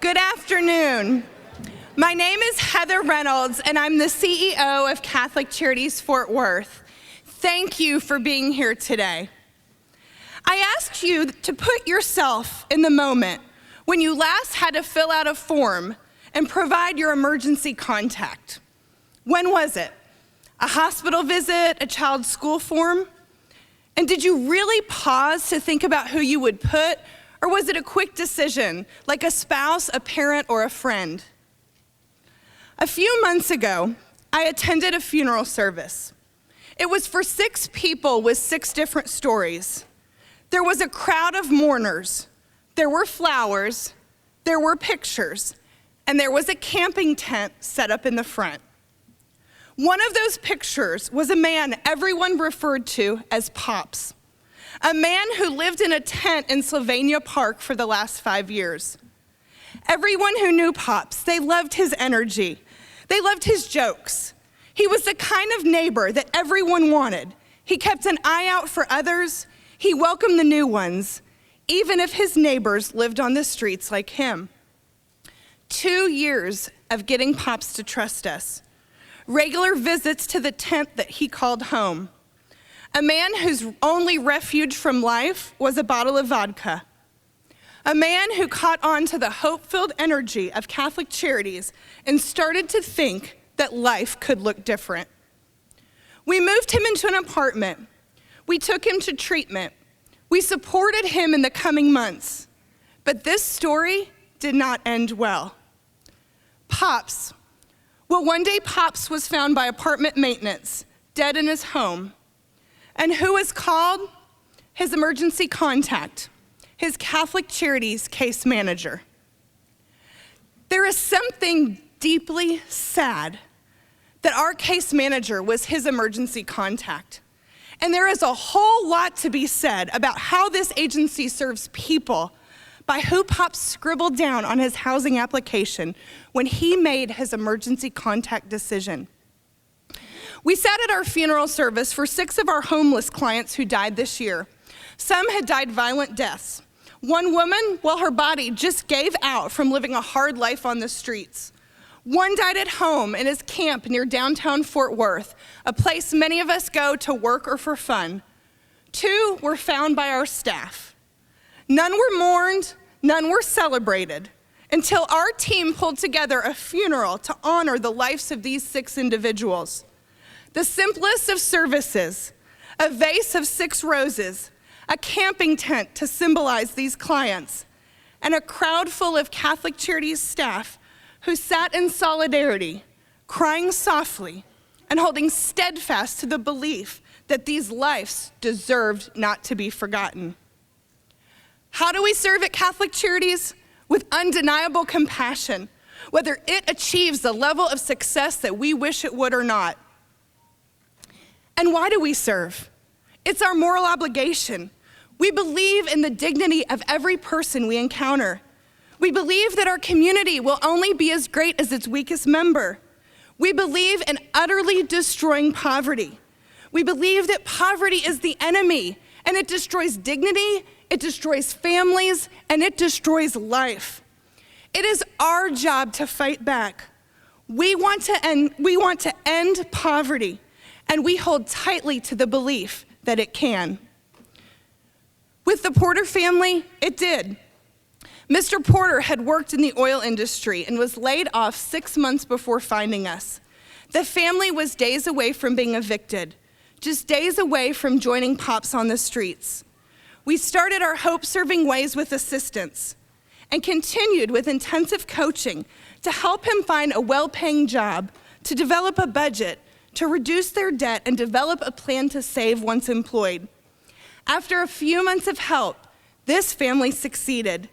Good afternoon. My name is Heather Reynolds, and I'm the CEO of Catholic Charities Fort Worth. Thank you for being here today. I asked you to put yourself in the moment when you last had to fill out a form and provide your emergency contact. When was it? A hospital visit, a child's school form? And did you really pause to think about who you would put, or was it a quick decision, like a spouse, a parent, or a friend? A few months ago, I attended a funeral service. It was for 6 people with 6 different stories. There was a crowd of mourners. There were flowers, there were pictures, and there was a camping tent set up in the front. One of those pictures was a man everyone referred to as Pops, a man who lived in a tent in Sylvania Park for the last 5 years. Everyone who knew Pops, they loved his energy. They loved his jokes. He was the kind of neighbor that everyone wanted. He kept an eye out for others. He welcomed the new ones, even if his neighbors lived on the streets like him. 2 years of getting Pops to trust us. Regular visits to the tent that he called home. A man whose only refuge from life was a bottle of vodka. A man who caught on to the hope-filled energy of Catholic Charities and started to think that life could look different. We moved him into an apartment. We took him to treatment. We supported him in the coming months. But this story did not end well. Pops. Well, one day Pops was found by apartment maintenance, dead in his home. And who was called? His emergency contact, his Catholic Charities case manager. There is something deeply sad that our case manager was his emergency contact. And there is a whole lot to be said about how this agency serves people by who Pops scribbled down on his housing application when he made his emergency contact decision. We sat at our funeral service for 6 of our homeless clients who died this year. Some had died violent deaths. One woman, well, her body just gave out from living a hard life on the streets. One died at home in his camp near downtown Fort Worth, a place many of us go to work or for fun. 2 were found by our staff. None were mourned, none were celebrated, until our team pulled together a funeral to honor the lives of these 6 individuals. The simplest of services, a vase of 6 roses, a camping tent to symbolize these clients, and a crowd full of Catholic Charities staff who sat in solidarity, crying softly and holding steadfast to the belief that these lives deserved not to be forgotten. How do we serve at Catholic Charities? With undeniable compassion, whether it achieves the level of success that we wish it would or not. And why do we serve? It's our moral obligation. We believe in the dignity of every person we encounter. We believe that our community will only be as great as its weakest member. We believe in utterly destroying poverty. We believe that poverty is the enemy, and it destroys dignity, it destroys families, and it destroys life. It is our job to fight back. We want to end poverty, and we hold tightly to the belief that it can. With the Porter family, it did. Mr. Porter had worked in the oil industry and was laid off 6 months before finding us. The family was days away from being evicted, just days away from joining Pops on the streets. We started our hope-serving ways with assistance and continued with intensive coaching to help him find a well-paying job, to develop a budget, to reduce their debt, and develop a plan to save once employed. After a few months of help, this family succeeded.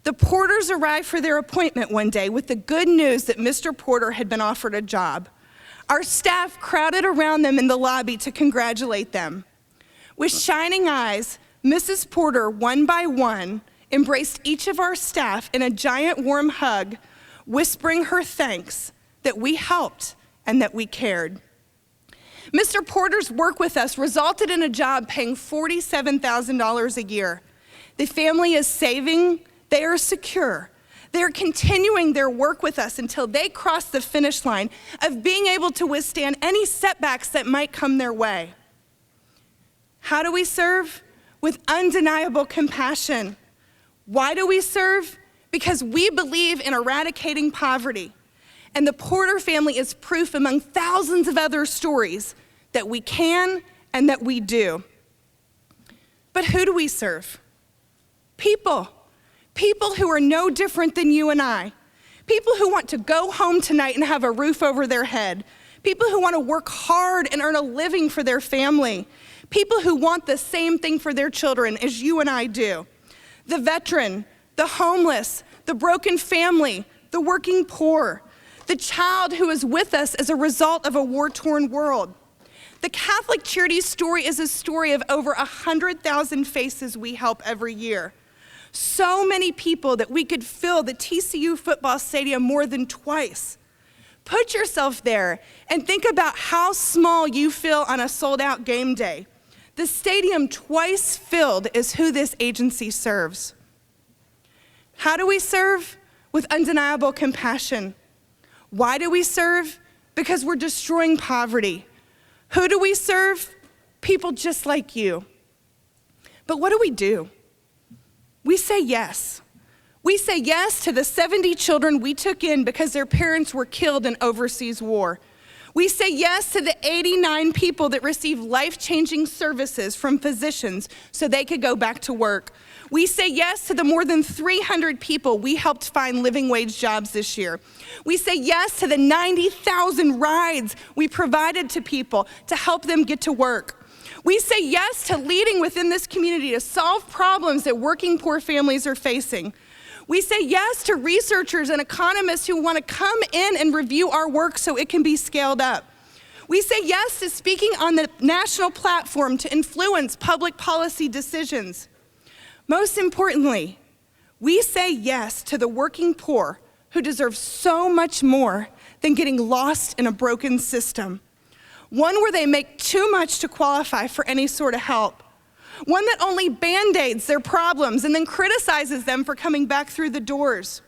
The Porters arrived for their appointment one day with the good news that Mr. Porter had been offered a job. Our staff crowded around them in the lobby to congratulate them. With shining eyes, Mrs. Porter, one by one, embraced each of our staff in a giant warm hug, whispering her thanks that we helped and that we cared. Mr. Porter's work with us resulted in a job paying $47,000 a year. The family is saving, they are secure. They're continuing their work with us until they cross the finish line of being able to withstand any setbacks that might come their way. How do we serve? With undeniable compassion. Why do we serve? Because we believe in eradicating poverty. And the Porter family is proof among thousands of other stories that we can and that we do. But who do we serve? People. People who are no different than you and I. People who want to go home tonight and have a roof over their head. People who want to work hard and earn a living for their family. People who want the same thing for their children as you and I do. The veteran, the homeless, the broken family, the working poor, the child who is with us as a result of a war-torn world. The Catholic Charities story is a story of over 100,000 faces we help every year. So many people that we could fill the TCU football stadium more than twice. Put yourself there and think about how small you feel on a sold-out game day. The stadium twice filled is who this agency serves. How do we serve? With undeniable compassion. Why do we serve? Because we're destroying poverty. Who do we serve? People just like you. But what do? We say yes. We say yes to the 70 children we took in because their parents were killed in overseas war. We say yes to the 89 people that received life-changing services from physicians so they could go back to work. We say yes to the more than 300 people we helped find living wage jobs this year. We say yes to the 90,000 rides we provided to people to help them get to work. We say yes to leading within this community to solve problems that working poor families are facing. We say yes to researchers and economists who want to come in and review our work so it can be scaled up. We say yes to speaking on the national platform to influence public policy decisions. Most importantly, we say yes to the working poor who deserve so much more than getting lost in a broken system. One where they make too much to qualify for any sort of help. One that only band-aids their problems and then criticizes them for coming back through the doors.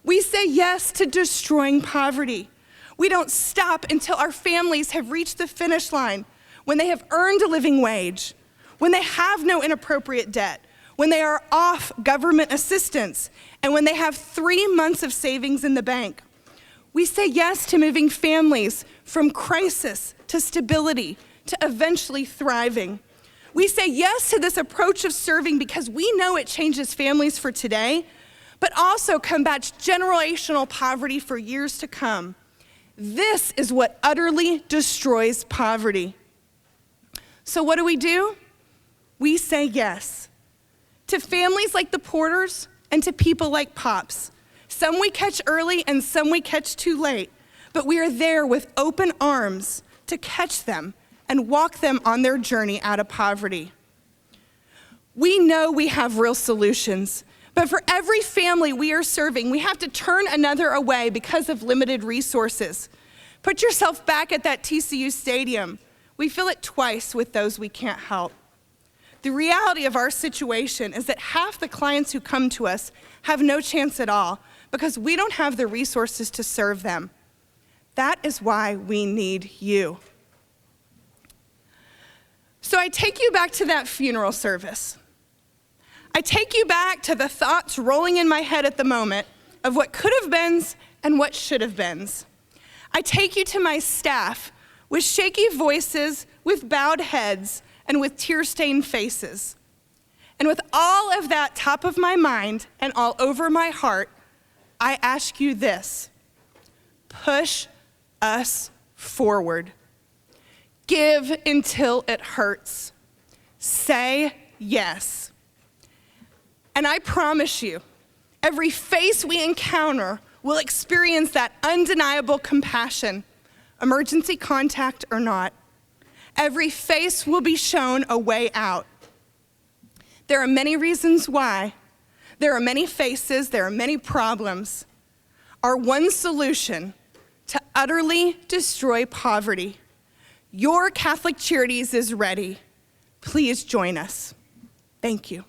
We say yes to destroying poverty. We don't stop until our families have reached the finish line, when they have earned a living wage, when they have no inappropriate debt, when they are off government assistance, and when they have 3 months of savings in the bank. We say yes to moving families from crisis to stability to eventually thriving. We say yes to this approach of serving because we know it changes families for today, but also combats generational poverty for years to come. This is what utterly destroys poverty. So what do? We say yes to families like the Porters and to people like Pops. Some we catch early and some we catch too late, but we are there with open arms to catch them and walk them on their journey out of poverty. We know we have real solutions, but for every family we are serving, we have to turn another away because of limited resources. Put yourself back at that TCU stadium. We feel it twice with those we can't help. The reality of our situation is that half the clients who come to us have no chance at all because we don't have the resources to serve them. That is why we need you. So I take you back to that funeral service. I take you back to the thoughts rolling in my head at the moment of what could have been and what should have been. I take you to my staff with shaky voices, with bowed heads, and with tear-stained faces. And with all of that top of my mind and all over my heart, I ask you this: push us forward. Give until it hurts. Say yes. And I promise you, every face we encounter will experience that undeniable compassion, emergency contact or not. Every face will be shown a way out. There are many reasons why. There are many faces, there are many problems. Our one solution to utterly destroy poverty. Your Catholic Charities is ready. Please join us. Thank you.